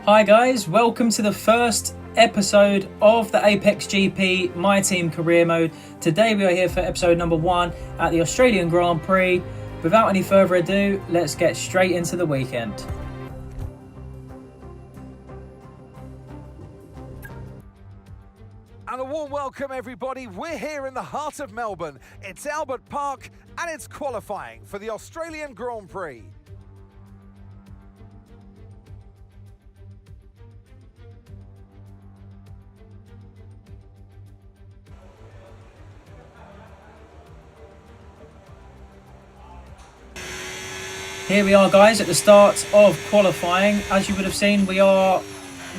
Hi guys, welcome to the first episode of the APX GP My Team Career Mode. Today we are here for episode number 1 at the Australian Grand Prix. Without any further ado, let's get straight into the weekend. And a warm welcome everybody, we're here in the heart of Melbourne. It's Albert Park and it's qualifying for the Australian Grand Prix. Here we are guys at the start of qualifying. As you would have seen, we are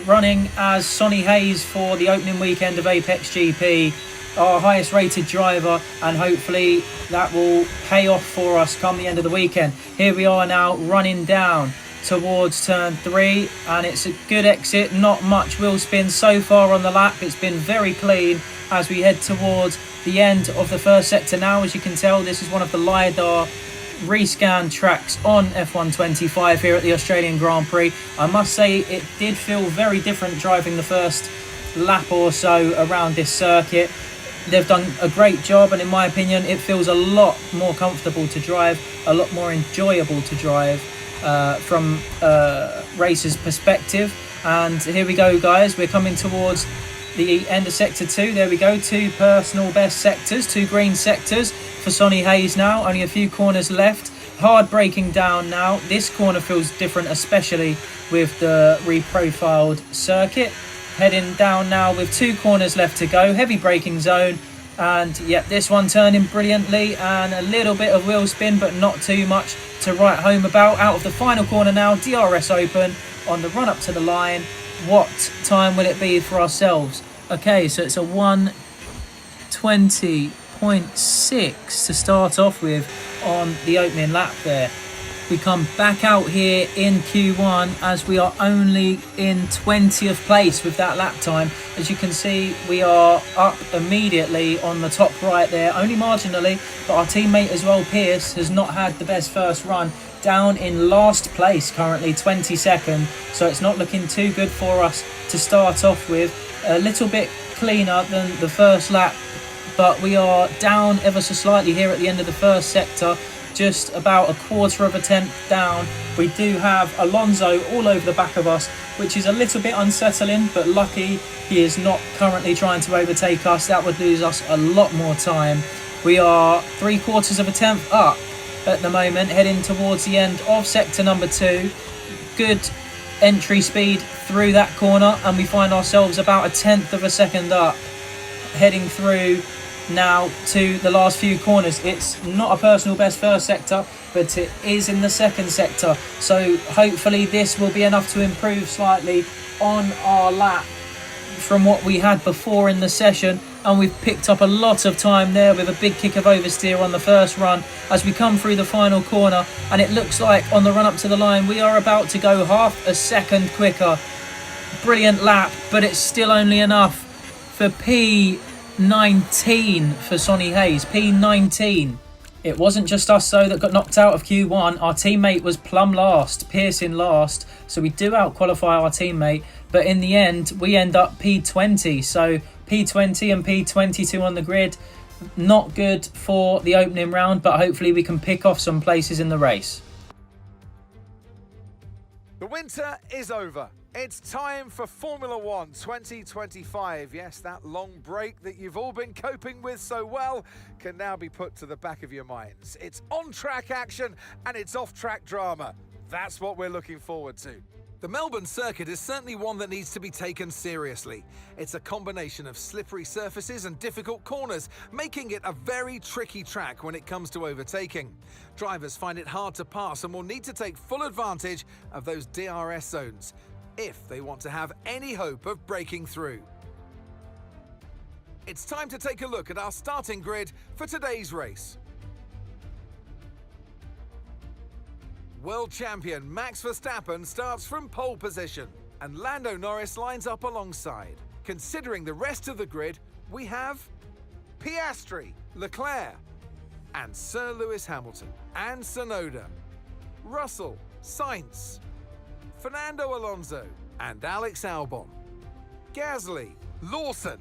running as Sonny Hayes for the opening weekend of Apex GP, our highest rated driver, and hopefully that will pay off for us come the end of the weekend. Here we are now running down towards turn 3 and it's a good exit, not much wheel spin so far on the lap. It's been very clean as we head towards the end of the first sector now. As you can tell, this is one of the LiDAR rescan tracks on F125 here at the Australian Grand Prix. I must say it did feel very different driving the first lap or so around this circuit. They've done a great job, and in my opinion it feels a lot more comfortable to drive, a lot more enjoyable to drive from a racer's perspective. And here we go guys, we're coming towards the end of sector 2. There we go, 2 personal best sectors, 2 green sectors for Sonny Hayes now. Only a few corners left. Hard braking down now. This corner feels different, especially with the reprofiled circuit. Heading down now with 2 corners left to go. Heavy braking zone. And yep, this one turning brilliantly, and a little bit of wheel spin, but not too much to write home about. Out of the final corner now, DRS open on the run up to the line. What time will it be for ourselves? Okay, so it's a 1:20.6 to start off with on the opening lap there. We come back out here in Q1 as we are only in 20th place with that lap time. As you can see, we are up immediately on the top right there, only marginally, but our teammate as well, Pierce, has not had the best first run. Down in last place currently, 22nd, so it's not looking too good for us to start off with. A little bit cleaner than the first lap, but we are down ever so slightly here at the end of the first sector, just about a quarter of a tenth down. We do have Alonso all over the back of us, which is a little bit unsettling, but lucky he is not currently trying to overtake us. That would lose us a lot more time. We are 3/4 of a tenth up at the moment, heading towards the end of sector number 2. Good entry speed through that corner, and we find ourselves about a 1/10 of a second up, heading through now to the last few corners. It's not a personal best first sector, but it is in the second sector, so hopefully this will be enough to improve slightly on our lap from what we had before in the session. And we've picked up a lot of time there with a big kick of oversteer on the first run as we come through the final corner, and it looks like on the run up to the line we are about to go half a second quicker. Brilliant lap, but it's still only enough for P19 for Sonny Hayes. P19. It wasn't just us though that got knocked out of Q1. Our teammate was plumb last, Pierce in last, so we do out-qualify our teammate, but in the end we end up P20, so P20 and P22 on the grid. Not good for the opening round, but hopefully we can pick off some places in the race. The winter is over. It's time for Formula 1 2025. Yes, that long break that you've all been coping with so well can now be put to the back of your minds. It's on-track action and it's off-track drama. That's what we're looking forward to. The Melbourne circuit is certainly one that needs to be taken seriously. It's a combination of slippery surfaces and difficult corners, making it a very tricky track when it comes to overtaking. Drivers find it hard to pass and will need to take full advantage of those DRS zones if they want to have any hope of breaking through. It's time to take a look at our starting grid for today's race. World champion Max Verstappen starts from pole position, and Lando Norris lines up alongside. Considering the rest of the grid, we have Piastri, Leclerc, and Sir Lewis Hamilton, and Tsunoda, Russell, Sainz, Fernando Alonso, and Alex Albon. Gasly, Lawson,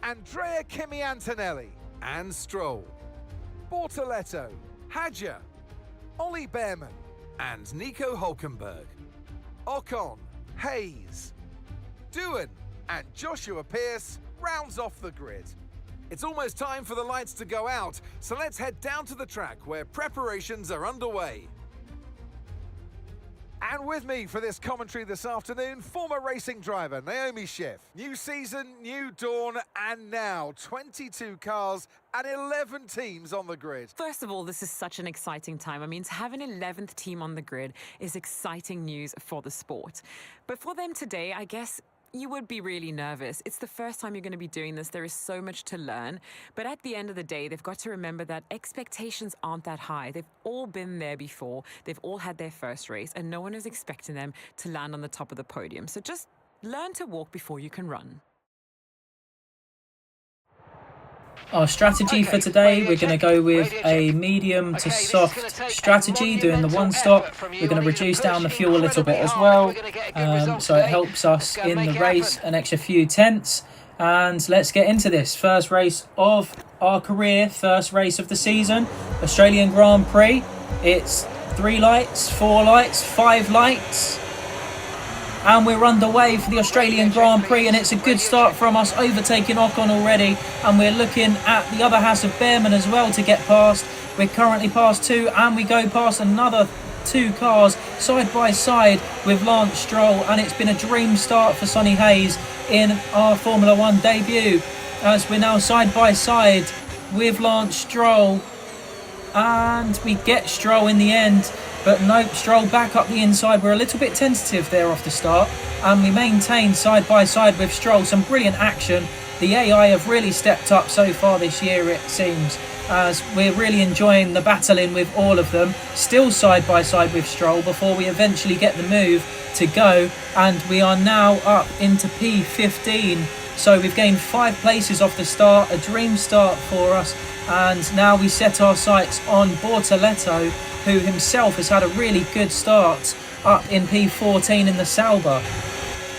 Andrea Kimi Antonelli and Stroll. Bortoletto, Hadja, Ollie Behrman and Nico Hulkenberg. Ocon, Hayes, Doohan and Joshua Pearce rounds off the grid. It's almost time for the lights to go out, so let's head down to the track where preparations are underway. And with me for this commentary this afternoon, former racing driver Naomi Schiff. New season, new dawn, and now 22 cars and 11 teams on the grid. First of all, this is such an exciting time. I mean, to have an 11th team on the grid is exciting news for the sport. But for them today, I guess you would be really nervous. It's the first time you're going to be doing this. There is so much to learn. But at the end of the day, they've got to remember that expectations aren't that high. They've all been there before. They've all had their first race, and no one is expecting them to land on the top of the podium. So just learn to walk before you can run. Our strategy for today, we're going to go with a medium to soft strategy, doing the one stop. We're going to reduce down the fuel a little bit as well, so it helps us in the race an extra few tenths. And let's get into this. First race of our career, first race of the season, Australian Grand Prix. It's 3 lights, 4 lights, 5 lights. And we're underway for the Australian Grand Prix, and it's a good start from us, overtaking Ocon already, and we're looking at the other house of Behrman as well to get past. We're currently past 2, and we go past another 2 cars side by side with Lance Stroll, and it's been a dream start for Sonny Hayes in our Formula 1 debut, as we're now side by side with Lance Stroll, and we get Stroll in the end. But nope, Stroll back up the inside. We're a little bit tentative there off the start, and we maintain side by side with Stroll. Some brilliant action. The AI have really stepped up so far this year, it seems, as we're really enjoying the battling with all of them. Still side by side with Stroll before we eventually get the move to go, and we are now up into P15. So we've gained 5 places off the start, a dream start for us, and now we set our sights on Bortoletto, who himself has had a really good start up in P14 in the Sauber.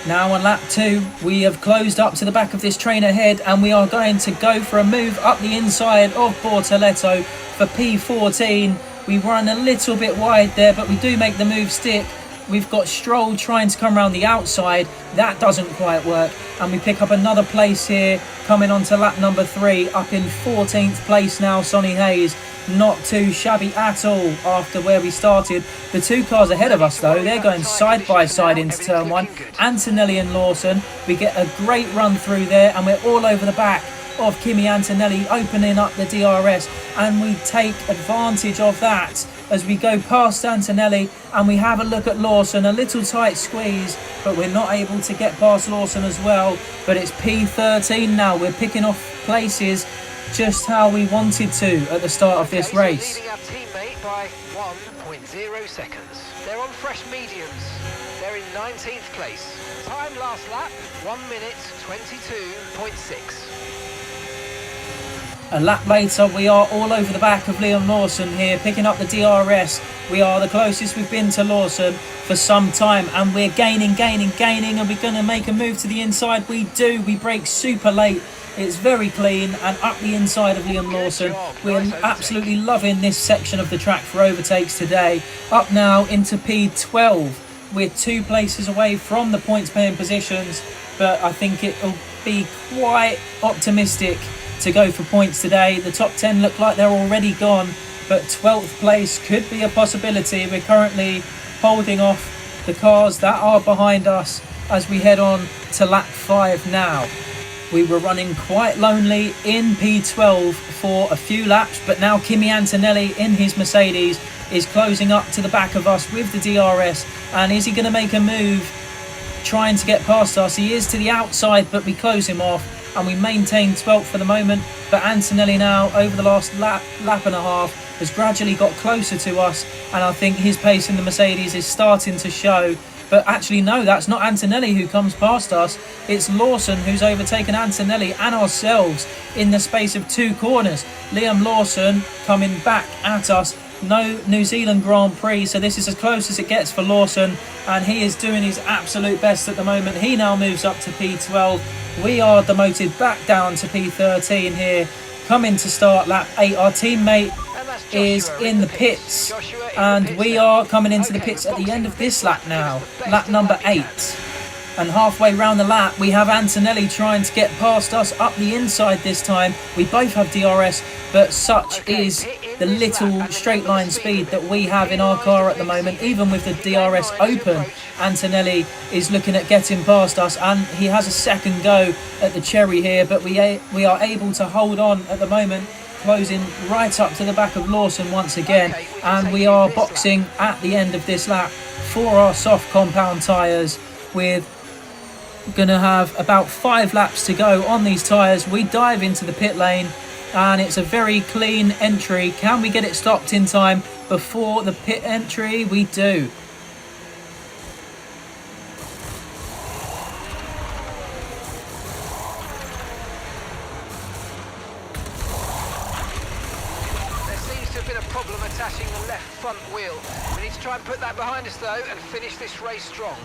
Now on lap 2, we have closed up to the back of this train ahead, and we are going to go for a move up the inside of Bortoletto for P14. We run a little bit wide there, but we do make the move stick. We've got Stroll trying to come around the outside. That doesn't quite work. And we pick up another place here, coming on to lap number 3, up in 14th place now, Sonny Hayes. Not too shabby at all after where we started. The 2 cars ahead of us, though, they're going side by side into turn 1. Antonelli and Lawson. We get a great run through there, and we're all over the back of Kimi Antonelli, opening up the DRS, and we take advantage of that as we go past Antonelli, and we have a look at Lawson. A little tight squeeze, but we're not able to get past Lawson as well. But it's P13 now. We're picking off places just how we wanted to at the start of this race. Leading our teammate by 1.0 seconds. They're on fresh mediums. They're in 19th place. Time last lap, 1 minute 22.6. A lap later, we are all over the back of Liam Lawson here, picking up the DRS. We are the closest we've been to Lawson for some time, and we're gaining, and we're going to make a move to the inside. We do. We brake super late. It's very clean, and up the inside of Liam Lawson. We're absolutely loving this section of the track for overtakes today. Up now into P12. We're 2 places away from the points paying positions, but I think it'll be quite optimistic to go for points today. The top 10 look like they're already gone, but 12th place could be a possibility. We're currently holding off the cars that are behind us as we head on to lap 5 now. We were running quite lonely in P12 for a few laps, but now Kimi Antonelli in his Mercedes is closing up to the back of us with the DRS. And is he going to make a move trying to get past us? He is to the outside, but we close him off, and we maintain 12th for the moment. But Antonelli now, over the last lap and a half, has gradually got closer to us, and I think his pace in the Mercedes is starting to show. But actually, no, that's not Antonelli who comes past us. It's Lawson who's overtaken Antonelli and ourselves in the space of 2 corners. Liam Lawson coming back at us no New Zealand Grand Prix, so this is as close as it gets for Lawson, and he is doing his absolute best at the moment. He now moves up to P12. We are demoted back down to P13 here, coming to start lap 8. Our teammate is in the pits, and we are coming into the pits at the end of this lap now, lap number 8. And halfway round the lap, we have Antonelli trying to get past us up the inside this time. We both have DRS, but such is the little straight line speed that we have in our car at the moment. Even with the DRS open, Antonelli is looking at getting past us, and he has a second go at the cherry here, but we are able to hold on at the moment, closing right up to the back of Lawson once again, and we are boxing at the end of this lap for our soft compound tyres. With gonna have about 5 laps to go on these tyres. We dive into the pit lane, and it's a very clean entry. Can we get it stopped in time before the pit entry? We do. There seems to have been a problem attaching the left front wheel. We need to try and put that behind us though and finish this race strong.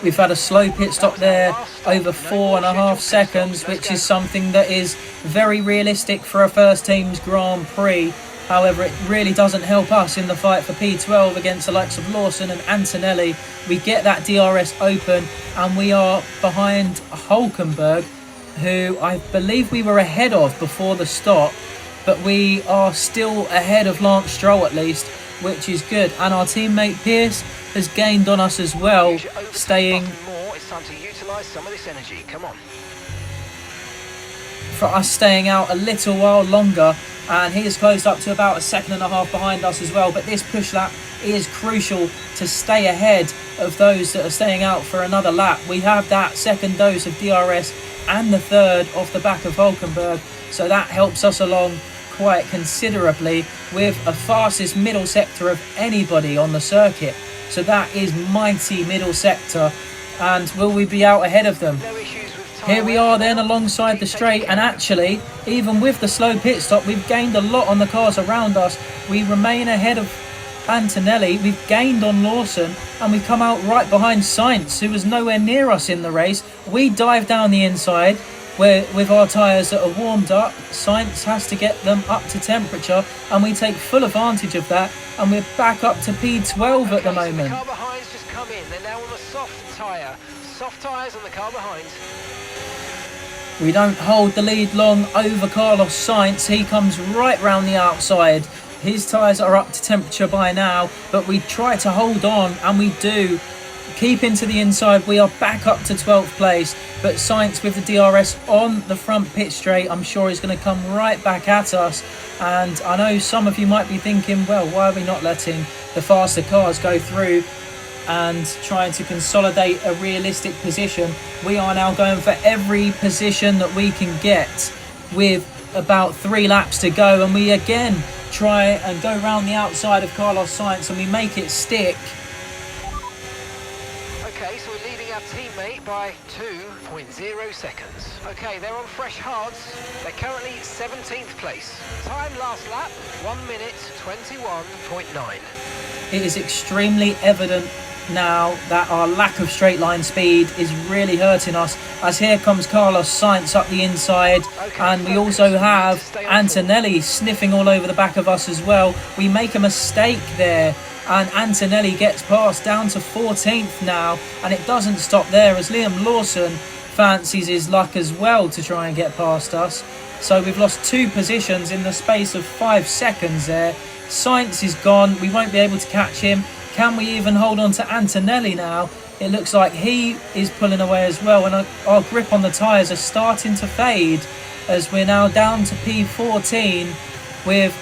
We've had a slow pit stop there, over 4.5 seconds, which is something that is very realistic for a first team's Grand Prix. However, it really doesn't help us in the fight for P12 against the likes of Lawson and Antonelli. We get that DRS open, and we are behind Hulkenberg, who I believe we were ahead of before the stop, but we are still ahead of Lance Stroll at least, which is good. And our teammate Pierce has gained on us as well, staying It's time to utilize some of this energy. Come on. for us staying out a little while longer, and he is closed up to about 1.5 seconds behind us as well. But this push lap is crucial to stay ahead of those that are staying out for another lap. We have that second dose of DRS and the third off the back of Hulkenberg, so that helps us along quite considerably with a fastest middle sector of anybody on the circuit. So that is mighty middle sector, and will we be out ahead of them? Here we are then alongside the straight, and actually even with the slow pit stop we've gained a lot on the cars around us. We remain ahead of Antonelli, we've gained on Lawson, and we come out right behind Sainz, who was nowhere near us in the race. We dive down the inside where with our tyres that are warmed up. Sainz has to get them up to temperature, and we take full advantage of that, and we're back up to P12 at the moment. So the car behind's just come in. They're now on a soft tyre. Soft tyres on the car behind. We don't hold the lead long over Carlos Sainz. He comes right round the outside. His tyres are up to temperature by now, but we try to hold on, and we do. Keep into the inside. We are back up to 12th place, but Sainz with the DRS on the front pit straight, I'm sure is going to come right back at us. And I know some of you might be thinking, well, why are we not letting the faster cars go through and trying to consolidate a realistic position? We are now going for every position that we can get with about 3 laps to go, and we again try and go round the outside of Carlos Sainz, and we make it stick. Okay, so we're leading our teammate by 2.0 seconds. Okay, they're on fresh hards. They're currently 17th place. Time last lap, 1 minute 21.9. It is extremely evident now that our lack of straight line speed is really hurting us, as here comes Carlos Sainz up the inside, and we also have Antonelli sniffing all over the back of us as well. We make a mistake there, and Antonelli gets passed down to 14th now, and it doesn't stop there as Liam Lawson fancies his luck as well to try and get past us. So we've lost 2 positions in the space of 5 seconds there. Sainz is gone. We won't be able to catch him. Can we even hold on to Antonelli now? It looks like he is pulling away as well, and our grip on the tyres are starting to fade as we're now down to P14 with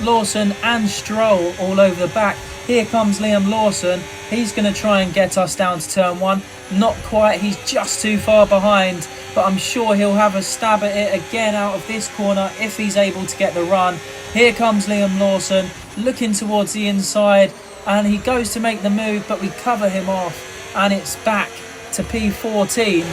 Lawson and Stroll all over the back. Here comes Liam Lawson. He's going to try and get us down to turn 1. Not quite, he's just too far behind, but I'm sure he'll have a stab at it again out of this corner if he's able to get the run. Here comes Liam Lawson looking towards the inside, and he goes to make the move, but we cover him off, and it's back to P14.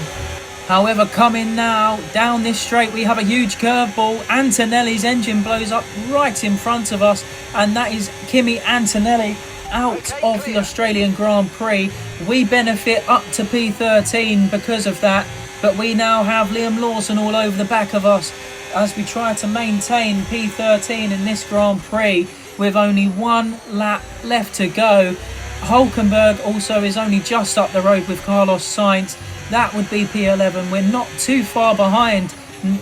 However, coming now down this straight, we have a huge curveball. Antonelli's engine blows up right in front of us, and that is Kimi Antonelli out of the Australian Grand Prix. We benefit up to P13 because of that, but we now have Liam Lawson all over the back of us as we try to maintain P13 in this Grand Prix with only one lap left to go. Hulkenberg also is only just up the road with Carlos Sainz. That would be P11. We're not too far behind.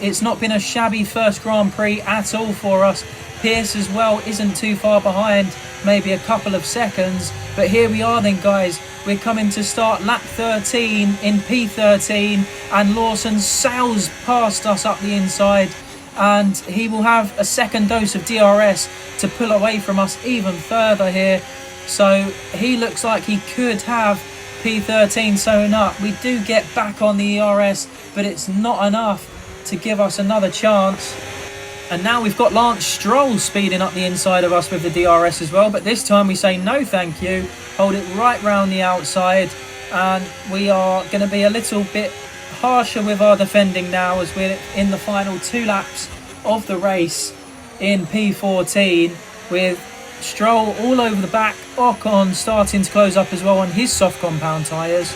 It's not been a shabby first Grand Prix at all for us. Pierce as well isn't too far behind, maybe a couple of seconds. But here we are then, guys. We're coming to start lap 13 in P13, and Lawson sails past us up the inside, and he will have a second dose of DRS to pull away from us even further here. So he looks like he could have P13 sewn up. We do get back on the ERS, but it's not enough to give us another chance. And now we've got Lance Stroll speeding up the inside of us with the DRS as well, but this time we say no thank you, hold it right round the outside, and we are going to be a little bit harsher with our defending now as we're in the final 2 laps of the race in P14 with Stroll all over the back, Ocon starting to close up as well on his soft compound tyres.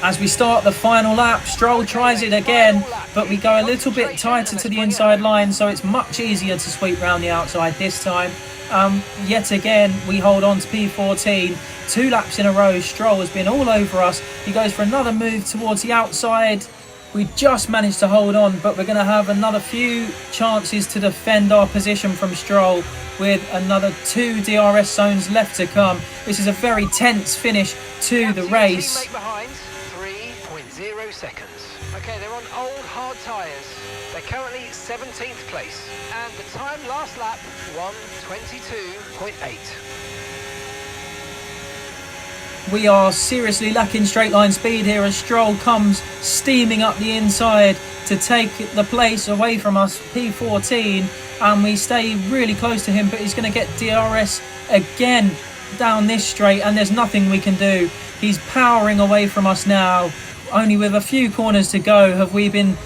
As we start the final lap, Stroll tries it again, but we go a little bit tighter to the inside line, so it's much easier to sweep round the outside this time. Yet again, we hold on to P14. 2 laps in a row, Stroll has been all over us. He goes for another move towards the outside. We just managed to hold on, but we're going to have another few chances to defend our position from Stroll with another 2 DRS zones left to come. This is a very tense finish to the race. 3.0 seconds. Okay, they're on old hard tyres. They're currently 17th place. And the time last lap, 1:22.8. We are seriously lacking straight line speed here as Stroll comes steaming up the inside to take the place away from us, P14, and we stay really close to him, but he's going to get DRS again down this straight, and there's nothing we can do. He's powering away from us now. Only with a few corners to go have we been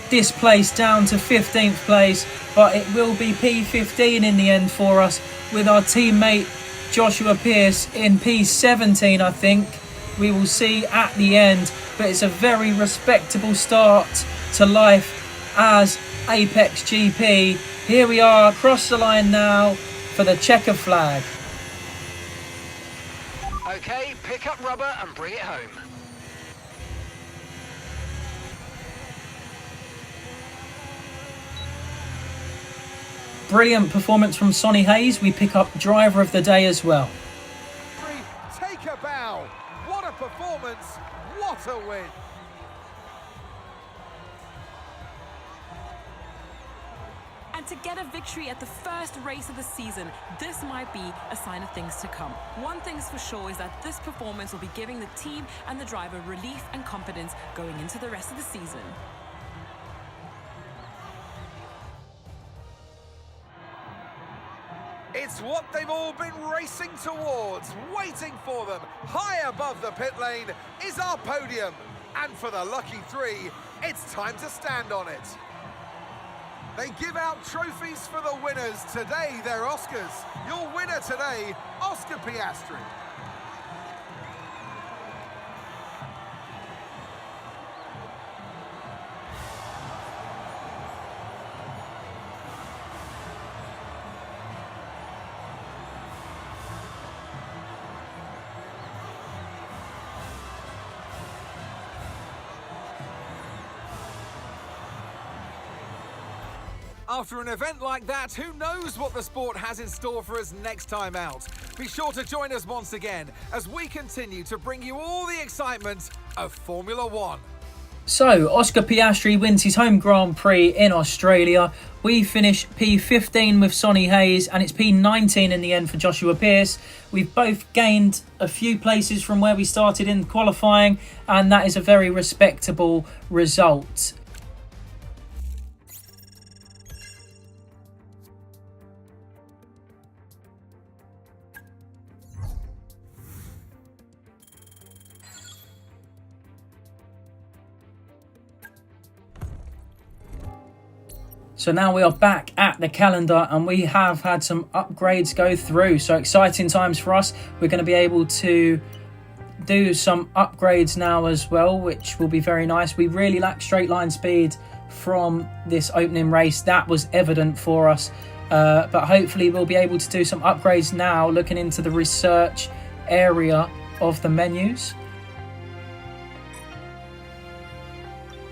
displaced down to 15th place, but it will be P15 in the end for us with our teammate Joshua Pierce in P17, I think we will see at the end. But it's a very respectable start to life as Apex GP. Here we are across the line now for the checker flag. Okay, pick up rubber and bring it home. Brilliant performance from Sonny Hayes. We pick up driver of the day as well. Take a bow. What a performance. What a win. And to get a victory at the first race of the season, this might be a sign of things to come. One thing's for sure is that this performance will be giving the team and the driver relief and confidence going into the rest of the season. It's what they've all been racing towards, waiting for them. High above the pit lane is our podium. And for the lucky 3, it's time to stand on it. They give out trophies for the winners. Today, they're Oscars. Your winner today, Oscar Piastri. After an event like that, who knows what the sport has in store for us next time out? Be sure to join us once again as we continue to bring you all the excitement of Formula One. So, Oscar Piastri wins his home Grand Prix in Australia. We finish P15 with Sonny Hayes, and it's P19 in the end for Joshua Pierce. We've both gained a few places from where we started in qualifying, and that is a very respectable result. So now we are back at the calendar and we have had some upgrades go through. So exciting times for us. We're going to be able to do some upgrades now as well, which will be very nice. We really lack straight line speed from this opening race. That was evident for us. But hopefully we'll be able to do some upgrades now, looking into the research area of the menus.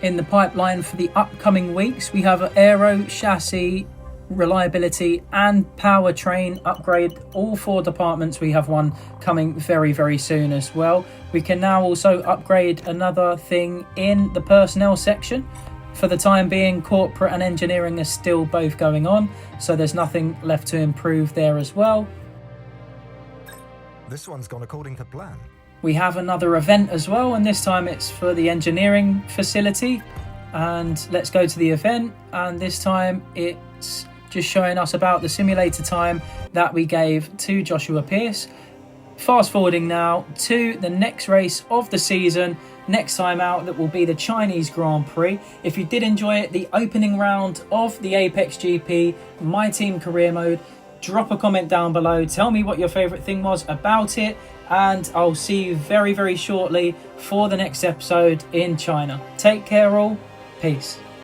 In the pipeline for the upcoming weeks, we have an aero, chassis, reliability and powertrain upgrade. All 4 departments, we have one coming very, very soon as well. We can now also upgrade another thing in the personnel section. For the time being, corporate and engineering are still both going on, so there's nothing left to improve there as well. This one's gone according to plan. We have another event as well, and this time it's for the engineering facility. And let's go to the event, and this time it's just showing us about the simulator time that we gave to Joshua Pierce. Fast forwarding now to the next race of the season, next time out, that will be the Chinese Grand Prix. If you did enjoy it, the opening round of the Apex GP My Team Career Mode, drop a comment down below, tell me what your favourite thing was about it, and I'll see you very, very shortly for the next episode in China. Take care all, peace.